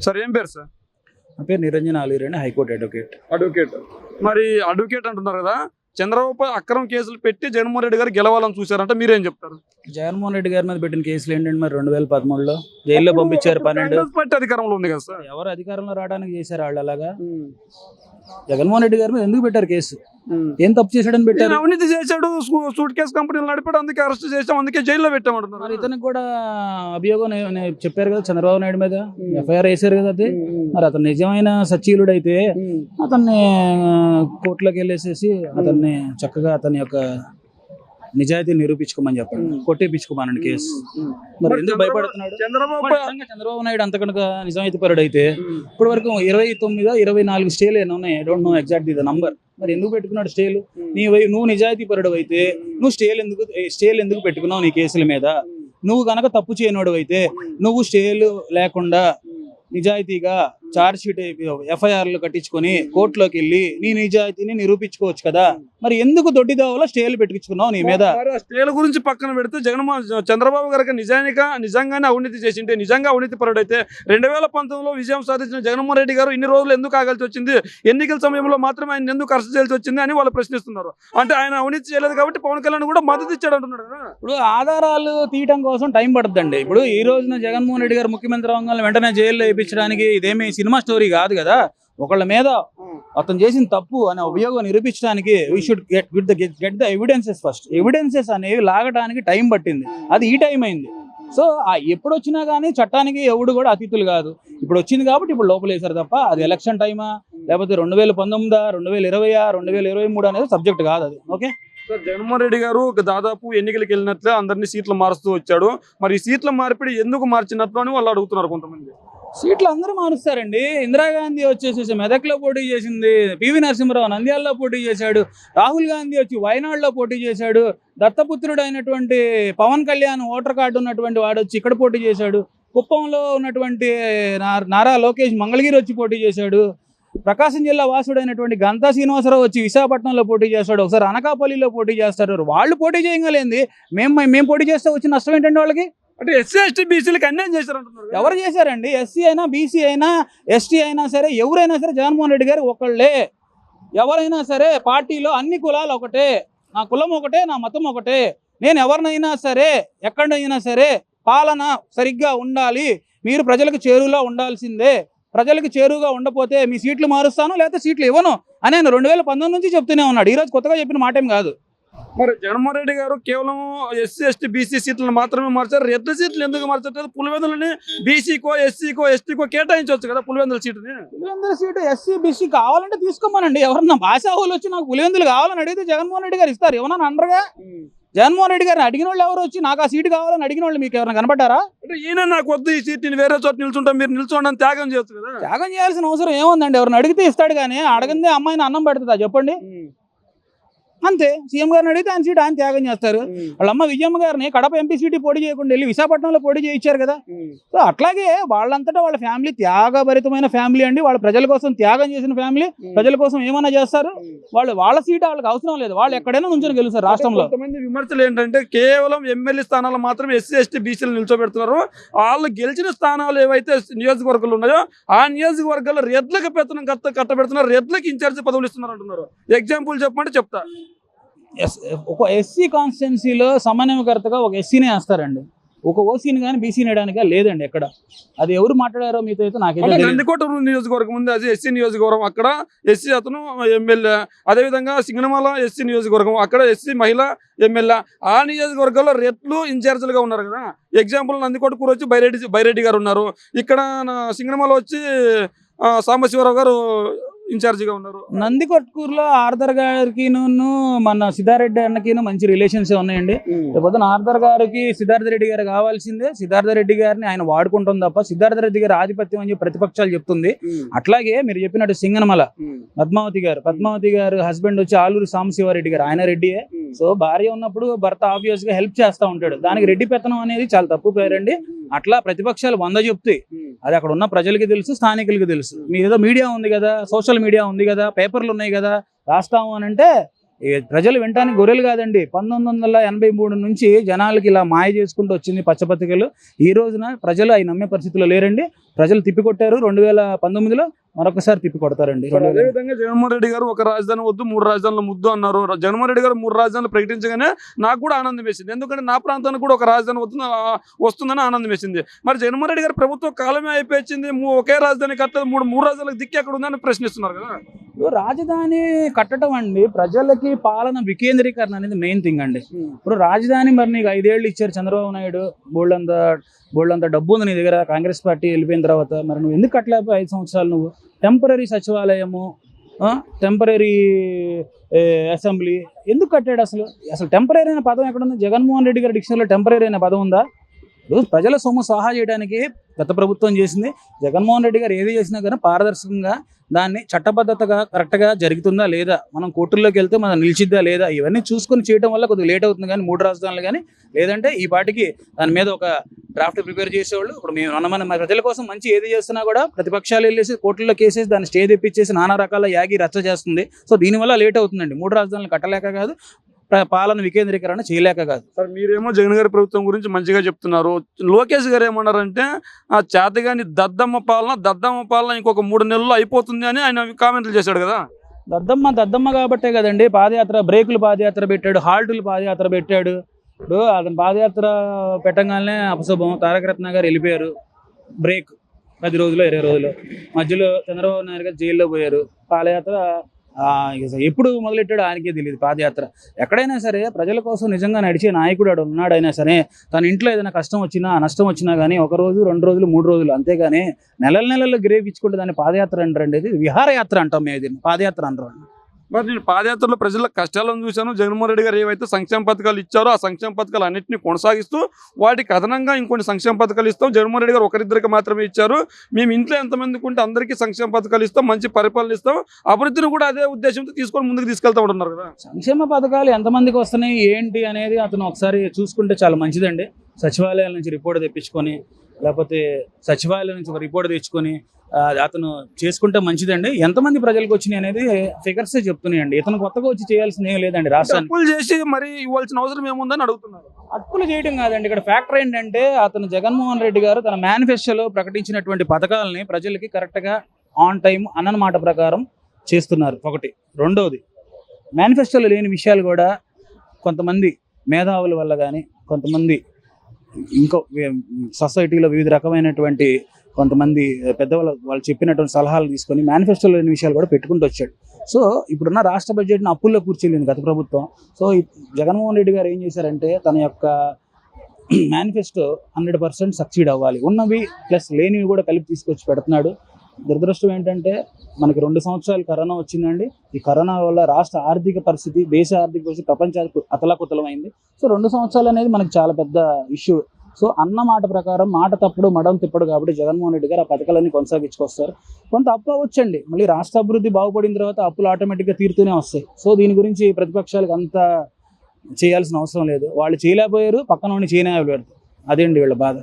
Sir ఏం పేరు sir? నా పేరు నిరంజన్ ఆలిరెడ్డి, హైకోర్టు అడ్వకేట్. మరి అడ్వకేట్ అంటున్నారు కదా, చంద్రబాబుపై అక్రమ కేసులు పెట్టి జగన్మోహన్ రెడ్డి గారు గెలవాలని చూశారంటే మీరేం చెప్తారు? జగన్మోహన్ రెడ్డి గారి మీద పెట్టిన కేసులు ఏంటంటే మరి 2013లో జైల్లో పంపించారు. 12 పార్టీ అధికారంలో ఉంది కదా సార్. ఎవరు అధికారంలో రావడానికి చేశారు వాళ్ళు అలాగా? జగన్మోహన్ రెడ్డి గారి మీద ఎందుకు పెట్టారు కేసు? ఏం తప్పు చేశాడని పెట్టారు? అవినీతి చేశాడు, సూట్ కేసు కంపెనీలు నడిపాడు, అందుకే అరెస్ట్ చేసాం, అందుకే జైల్లో పెట్టామంటున్నారు. మరి ఇతనికి కూడా అభియోగం చెప్పారు కదా చంద్రబాబు నాయుడు మీద, ఎఫ్ఐఆర్ వేశారు కదా. అది మరి అతను నిజమైన సచ్చీలుడు అయితే అతన్ని కోర్టులోకి వెళ్ళేసేసి అతన్ని చక్కగా అతని యొక్క నిజాయితీ నిరూపించుకోమని చెప్పండి, కొట్టేపించుకోమనండి కేసు. మరి ఎందుకు భయపడుతున్నాడు? చంద్రబాబు నాయుడు అంత కనుక నిజాయితీ పరుడు అయితే ఇప్పటి వరకు 29, 24 స్టేలు ఏమైనా ఉన్నాయి, I don't know exactly the number. మరి ఎందుకు పెట్టుకున్నాడు స్టేలు? నువ్వు నిజాయితీ పరుడు అయితే నువ్వు స్టేలు ఎందుకు పెట్టుకున్నావు నీ కేసుల మీద? నువ్వు కనుక తప్పు చేయనోడు అయితే నువ్వు స్టేలు లేకుండా నిజాయితీగా చార్జ్ షీట్ ఎఫ్ఐఆర్లు కట్టించుకొని కోర్టులోకి వెళ్ళి నీ నిజాయితీని నిరూపించుకోవచ్చు కదా. మరి ఎందుకు దొడ్డిదావలో స్టేలు పెట్టించుకున్నావు నీ మీద? స్టేల గురించి పక్కన పెడితే చంద్రబాబు గారికి నిజంగానే అవినీతి చేసింటే, నిజంగా అవినీతి పరుడైతే 2019లో విజయం సాధించిన జగన్మోహన్ రెడ్డి గారు ఇన్ని రోజులు ఎందుకు ఆగాల్సి వచ్చింది? ఎన్నికల సమయంలో మాత్రమే ఆయన ఎందుకు అరెస్ట్ చేయాల్సి వచ్చింది అని వాళ్ళు ప్రశ్నిస్తున్నారు. అంటే ఆయన అవినీతి చేయలేదు కాబట్టి పవన్ కళ్యాణ్ కూడా మద్దతు ఇచ్చాడు అంటున్నాడు కదా. ఇప్పుడు ఆధారాలు తీయటం కోసం టైం పడుతుందండి. ఇప్పుడు ఈ రోజున జగన్మోహన్ రెడ్డి గారు ముఖ్యమంత్రి అవ్వగానే వెంటనే జైల్లో వేయించడానికి ఇదేమి సినిమా స్టోరీ కాదు కదా. ఒకళ్ళ మీద అతను చేసిన తప్పు అనే ఉపయోగం నిరూపించడానికి we should get the evidences first. Evidences అనేవి లాగడానికి టైం పట్టింది, అది ఈ టైం అయింది. సో ఎప్పుడు వచ్చినా కానీ చట్టానికి ఎవడు కూడా అతిథులు కాదు. ఇప్పుడు వచ్చింది కాబట్టి ఇప్పుడు లోపలేసారు తప్ప అది ఎలక్షన్ టైమా లేకపోతే 2019, 2020, 2023 అనేది సబ్జెక్ట్ కాదు అది. ఓకే సార్, జగన్మోహన్ రెడ్డి గారు దాదాపు ఎన్నికలకు వెళ్ళినట్లే అందరినీ సీట్లు మారుస్తూ వచ్చాడు. మరి ఈ సీట్ల మార్పిడి ఎందుకు మార్చినట్లు అని వాళ్ళు అడుగుతున్నారు కొంతమంది. సీట్లు అందరూ మారుస్తారండి. ఇందిరాగాంధీ వచ్చేసి మెదక్లో పోటీ చేసింది, పివి నరసింహరావు నంద్యాలలో పోటీ చేశాడు, రాహుల్ గాంధీ వచ్చి వయనాడులో పోటీ చేశాడు, దత్తపుత్రుడు అయినటువంటి పవన్ కళ్యాణ్ ఓటర్ కార్డు ఉన్నటువంటి వాడు వచ్చి ఇక్కడ పోటీ చేశాడు, కుప్పంలో ఉన్నటువంటి నారా లోకేష్ మంగళగిరి వచ్చి పోటీ చేశాడు, ప్రకాశం జిల్లా వాసుడైనటువంటి గంతా శ్రీనివాసరావు వచ్చి విశాఖపట్నంలో పోటీ చేస్తాడు, ఒకసారి అనకాపల్లిలో పోటీ చేస్తారు. వాళ్ళు పోటీ చేయగలేంది, మేము పోటీ చేస్తే వచ్చి నష్టం ఏంటండి వాళ్ళకి? అంటే ఎస్సీ ఎస్టీ బీసీలకు అన్యాయం చేశారంటున్నారు. ఎవరు చేశారండి? ఎస్సీ అయినా బీసీ అయినా ఎస్టీ అయినా సరే ఎవరైనా సరే జగన్మోహన్ రెడ్డి గారు ఒకళ్ళే. ఎవరైనా సరే పార్టీలో అన్ని కులాలు ఒకటే, నా కులం ఒకటే, నా మతం ఒకటే. నేను ఎవరినైనా సరే ఎక్కడైనా సరే పాలన సరిగ్గా ఉండాలి, మీరు ప్రజలకు చేరువులో ఉండాల్సిందే. ప్రజలకు చేరువుగా ఉండపోతే మీ సీట్లు మారుస్తాను లేకపోతే సీట్లు ఇవ్వను అని ఆయన 2019 నుంచి చెప్తూనే ఉన్నాడు. ఈరోజు కొత్తగా చెప్పిన మాట ఏం కాదు. మరి జగన్మోహన్ రెడ్డి గారు కేవలం ఎస్సీ ఎస్టీ బీసీ సీట్లను మాత్రమే మార్చారు, రెడ్ల సీట్లు ఎందుకు మార్చట్లేదు? పులివెందులని బీసీకో ఎస్సీకో ఎస్టీకో కేటాయించవచ్చు కదా పులివెందుల సీటుని. పులివెందుల సీటు ఎస్సీ బీసీ కావాలంటే తీసుకోమనండి. ఎవరన్నా భాషాహులు వచ్చి నాకు పులివెందులు కావాలని అడిగితే జగన్మోహన్ రెడ్డి గారు ఇస్తారు. ఏమన్నా అండరుగా జగన్మోహన్ రెడ్డి గారిని అడిగిన వాళ్ళు ఎవరు వచ్చి నాకు ఆ సీటు కావాలని అడిగిన వాళ్ళు మీకు ఎవరైనా కనపడ్డారా? అంటే ఈయన నాకు వద్దు ఈ సీట్, వేరే చోట నిల్చుంటాం, మీరు నిల్చోండి త్యాగం చేయొచ్చు కదా. త్యాగం చేయాల్సిన అవసరం ఏముందండి? ఎవరిని అడిగితే ఇస్తాడు కానీ అడగందే అమ్మాయిని అన్నం పెడుతుందా చెప్పండి? అంతే. సీఎం గారిని అడిగితే ఆయన సీట్ ఆయన త్యాగం చేస్తారు. వాళ్ళ అమ్మ విజయమ్మ గారిని కడప ఎంపీ సీటు పోటీ చేయకుండా వెళ్ళి విశాఖపట్నంలో పోటీ చేయించారు కదా. సో అట్లాగే వాళ్ళంతటా వాళ్ళ ఫ్యామిలీ త్యాగభరితమైన ఫ్యామిలీ అండి. వాళ్ళ ప్రజల కోసం త్యాగం చేసిన ఫ్యామిలీ. ప్రజల కోసం ఏమైనా చేస్తారు. వాళ్ళ సీటు వాళ్ళకి అవసరం లేదు, వాళ్ళు ఎక్కడైనా నుంచొని గెలుస్తారు రాష్ట్రంలో. కొంతమంది విమర్శలు ఏంటంటే కేవలం ఎమ్మెల్యే స్థానాలు మాత్రం ఎస్సీ ఎస్టీ బీసీలు నిల్చోబెడుతున్నారు. వాళ్ళు గెలిచిన స్థానాలు ఏవైతే నియోజకవర్గాలు ఉన్నాయో ఆ నియోజకవర్గాల్లో రెడ్లకు పెత్తనం కట్టబెడుతున్నారు, రెడ్లకు ఇన్ఛార్జ్ పదవులు ఇస్తున్నారు అంటున్నారు. ఎగ్జాంపుల్ చెప్పమంటే చెప్తా. ఒక ఎస్సీ కాన్స్టిట్యున్సీలో సమన్వయకర్తగా ఒక ఎస్సీనే వేస్తారండి, ఒక ఓసీని కానీ బీసీని వేయడానికి లేదండి ఎక్కడ. అది ఎవరు మాట్లాడారో మీతో అయితే నాకైతే. నందికోట నియోజకవర్గం ఉంది, అది ఎస్సీ నియోజకవర్గం, అక్కడ ఎస్సీ అతను ఎమ్మెల్యే. అదేవిధంగా సింగనమల ఎస్సీ నియోజకవర్గం, అక్కడ ఎస్సీ మహిళ ఎమ్మెల్యే. ఆ నియోజకవర్గంలో రెడ్లు ఇన్ఛార్జీలుగా ఉన్నారు కదా. ఎగ్జాంపుల్ నందికోట కూర వచ్చి బైరెడ్డి గారు ఉన్నారు, ఇక్కడ సింగనమల వచ్చి సాంబశివరావు గారు ఇన్ఛార్జిగా ఉన్నారు. నందికొట్కూరులో ఆర్థర్ గారికి మన సిద్ధారెడ్డి అన్నకి మంచి రిలేషన్స్ ఉన్నాయండి. లేకపోతే ఆర్థర్ గారికి సిద్ధార్థ రెడ్డి గారు కావాల్సిందే. సిద్ధార్థ రెడ్డి గారిని ఆయన వాడుకుంటుంది తప్ప సిద్ధార్థ రెడ్డి గారి ఆధిపత్యం అని ప్రతిపక్షాలు చెప్తుంది. అట్లాగే మీరు చెప్పినట్టు సింగనమల పద్మావతి గారు హస్బెండ్ వచ్చి ఆలూరు సాంబశివారెడ్డి గారు, ఆయన రెడ్డియే. సో భార్య ఉన్నప్పుడు భర్త ఆబ్వియస్ గా హెల్ప్ చేస్తూ ఉంటాడు. దానికి రెడ్డి పెత్తనం అనేది చాలా తప్పు పేరండి. అట్లా ప్రతిపక్షాలు 100 చెప్తాయి, అది అక్కడ ఉన్న ప్రజలకి తెలుసు, స్థానికులకి తెలుసు. మీ ఏదో మీడియా ఉంది కదా, సోషల్ మీడియా ఉంది కదా, పేపర్లు ఉన్నాయి కదా, రాస్తాము అని అంటే ప్రజలు వినటానికి గొర్రెలు కాదండి. 1983 నుంచి జనాలకి ఇలా మాయ చేసుకుంటూ వచ్చింది పచ్చపత్రికలు. ఈ రోజున ప్రజలు అవి నమ్మే పరిస్థితిలో లేరండి. ప్రజలు తిప్పికొట్టారు. 2019లో మరొకసారి తిప్పి కొడతారండి. అదేవిధంగా జగన్మోహన్ రెడ్డి గారు ఒక రాజధాని వద్దు 3 రాజధానుల ముద్దు అన్నారు. జగన్మోహన్ రెడ్డి గారు 3 రాజధానులు ప్రకటించగానే నాకు కూడా ఆనందం వేసింది. ఎందుకంటే నా ప్రాంతానికి కూడా ఒక రాజధాని వస్తుందని ఆనందం వేసింది. మరి జగన్మోహన్ రెడ్డి గారు ప్రభుత్వం కాలమే అయిపోయింది, ఒకే రాజధాని కట్టదు, 3 రాజధానులకు దిక్కు ఎక్కడ ఉందని ప్రశ్నిస్తున్నారు కదా. రాజధాని కట్టడం అండి, ప్రజలకి పాలన వికేంద్రీకరణ అనేది మెయిన్ థింగ్ అండి. ఇప్పుడు రాజధాని మరి నీకు 5 ఏళ్ళు ఇచ్చారు చంద్రబాబు నాయుడు, బోల్డంత డబ్బు ఉంది నీ దగ్గర, కాంగ్రెస్ పార్టీ వెళ్ళిపోయిన తర్వాత. మరి నువ్వు ఎందుకు కట్టలేకపోయి 5 సంవత్సరాలు? నువ్వు టెంపరీ సచివాలయము, టెంపరీ అసెంబ్లీ ఎందుకు కట్టాడు? అసలు టెంపరీ అయిన పదం ఎక్కడుంది? జగన్మోహన్ రెడ్డి గారి డిక్షనరీలో టెంపరీ అయిన పదం ఉందా? ప్రజల సొమ్ము సహా చేయడానికి గత ప్రభుత్వం చేసింది. జగన్మోహన్ రెడ్డి గారు ఏది చేసినా కానీ పారదర్శకంగా దాన్ని చట్టబద్ధతగా కరెక్ట్గా జరుగుతుందా లేదా, మనం కోర్టుల్లోకి వెళ్తే మనం నిలిచిద్దా లేదా, ఇవన్నీ చూసుకొని చేయడం వల్ల కొద్దిగా లేట్ అవుతుంది. కానీ 3 రాజధానులు కానీ లేదంటే ఈ పాటికి దాని మీద ఒక డ్రాఫ్ట్ ప్రిపేర్ చేసేవాళ్ళు. ఇప్పుడు మేము మన ప్రజల కోసం మంచి ఏది చేస్తున్నా కూడా ప్రతిపక్షాలు వెళ్ళేసి కోర్టుల్లో కేసేసి దాన్ని స్టే తెప్పించేసి నానా రకాల యాగి రచ్చ చేస్తుంది. సో దీనివల్ల లేట్ అవుతుందండి. 3 రాజధానులు కట్టలేక కాదు, పాలన వికేంద్రీకరణ చేయలేక కాదు. సార్ మీరేమో జగన్ గారి ప్రభుత్వం గురించి మంచిగా చెప్తున్నారు. లోకేష్ గారు ఏమన్నారంటే ఆ చేతగాని దద్దమ్మ పాలన ఇంకొక 3 నెలల్లో అయిపోతుంది అని ఆయన కామెంట్లు చేశాడు కదా. దద్దమ్మ కాబట్టే కదండి పాదయాత్ర, బ్రేకులు పాదయాత్ర పెట్టాడు, హాల్టులు పాదయాత్ర పెట్టాడు. ఇప్పుడు అతను పాదయాత్ర పెట్టగానే అపశుభం, తారకరత్న గారు వెళ్ళిపోయారు, బ్రేక్ 10 రోజులు 20 రోజులు, మధ్యలో చంద్రబాబు నాయుడు గారు జైల్లో పోయారు. పాదయాత్ర ఎప్పుడు మొదలెట్టాడు ఆయనకే తెలియదు. పాదయాత్ర ఎక్కడైనా సరే ప్రజల కోసం నిజంగా నడిచే నాయకుడు అడు ఉన్నాడైనా సరే తన ఇంట్లో ఏదైనా కష్టం వచ్చినా నష్టం వచ్చినా కానీ 1 రోజు 2 రోజులు 3 రోజులు అంతేగాని నెలలు గ్రేవ్ ఇచ్చుకుంటే దాన్ని పాదయాత్ర అంటారండి. ఇది విహారయాత్ర అంటాం మేము, దీన్ని పాదయాత్ర అంటారు. మరి నేను పాదయాత్రలో ప్రజల కష్టాలను చూశాను. జగన్మోహన్ రెడ్డి గారు ఏవైతే సంక్షేమ పథకాలు ఇచ్చారో ఆ సంక్షేమ పథకాలు అన్నింటినీ కొనసాగిస్తూ వాటికి అదనంగా ఇంకొన్ని సంక్షేమ పథకాలు ఇస్తాం. జగన్మోహన్ రెడ్డి గారు ఒకరిద్దరికి మాత్రమే ఇచ్చారు. మేము ఇంట్లో ఎంతమందికి ఉంటే అందరికీ సంక్షేమ పథకాలు ఇస్తాం, మంచి పరిపాలన ఇస్తాం, అభివృద్ధిని కూడా అదే ఉద్దేశంతో తీసుకొని ముందుకు తీసుకెళ్తా ఉంటున్నారు కదా. సంక్షేమ పథకాలు ఎంతమందికి వస్తున్నాయి ఏంటి అనేది అతను ఒకసారి చూసుకుంటే చాలా మంచిదండి. సచివాలయాల నుంచి రిపోర్ట్ తెప్పించుకొని, లేకపోతే సచివాలయం నుంచి ఒక రిపోర్ట్ తెచ్చుకొని అతను చేసుకుంటే మంచిదండి. ఎంతమంది ప్రజలకు వచ్చినాయి అనేది ఫిగర్స్ చెప్తున్నాయండి. ఇతను కొత్తగా వచ్చి చేయాల్సింది ఏం లేదండి. రాష్ట్రాన్ని అప్పులు చేసి మరి ఇవ్వాల్సిన అవసరం ఏముందని అడుగుతున్నారు. అప్పులు చేయడం కాదండి ఇక్కడ ఫ్యాక్టర్ ఏంటంటే, అతను జగన్మోహన్ రెడ్డి గారు తన మేనిఫెస్టోలో ప్రకటించినటువంటి పథకాలని ప్రజలకి కరెక్ట్గా ఆన్ టైం అన్న మాట ప్రకారం చేస్తున్నారు. ఒకటి. రెండవది, మేనిఫెస్టోలో లేని విషయాలు కూడా కొంతమంది మేధావుల వల్ల కానీ, కొంతమంది ఇంకో సొసైటీలో వివిధ రకమైనటువంటి కొంతమంది వాళ్ళు చెప్పినటువంటి సలహాలు తీసుకొని మేనిఫెస్టోలో లేని విషయాలు కూడా పెట్టుకుంటూ వచ్చాడు. సో ఇప్పుడున్న రాష్ట్ర బడ్జెట్ని అప్పుల్లో కూర్చోలేదు గత ప్రభుత్వం. సో జగన్మోహన్ రెడ్డి గారు ఏం చేశారంటే తన యొక్క మేనిఫెస్టో 100% సక్సీడ్ అవ్వాలి, ఉన్నవి ప్లస్ లేనివి కూడా కలిపి తీసుకొచ్చి పెడుతున్నాడు. దురదృష్టం ఏంటంటే మనకి 2 సంవత్సరాలు కరోనా వచ్చిందండి. ఈ కరోనా వల్ల రాష్ట్ర ఆర్థిక పరిస్థితి, దేశ ఆర్థిక పరిస్థితి ప్రపంచానికి అతలాకుతలమైంది. సో 2 సంవత్సరాలు అనేది మనకి చాలా పెద్ద ఇష్యూ. సో అన్న మాట ప్రకారం మాట తప్పుడు మడం తిప్పడు కాబట్టి జగన్మోహన్ రెడ్డి గారు ఆ పథకాలన్నీ కొనసాగించుకొస్తారు. కొంత అప్పు అవ్వచ్చండి, మళ్ళీ రాష్ట్ర అభివృద్ధి బాగుపడిన తర్వాత అప్పులు ఆటోమేటిక్గా తీరుతూనే వస్తాయి. సో దీని గురించి ప్రతిపక్షాలకు అంత చేయాల్సిన అవసరం లేదు. వాళ్ళు చేయలేకపోయారు, పక్కన చేయలేకపోయారు. అదేంటి వీళ్ళ బాధ.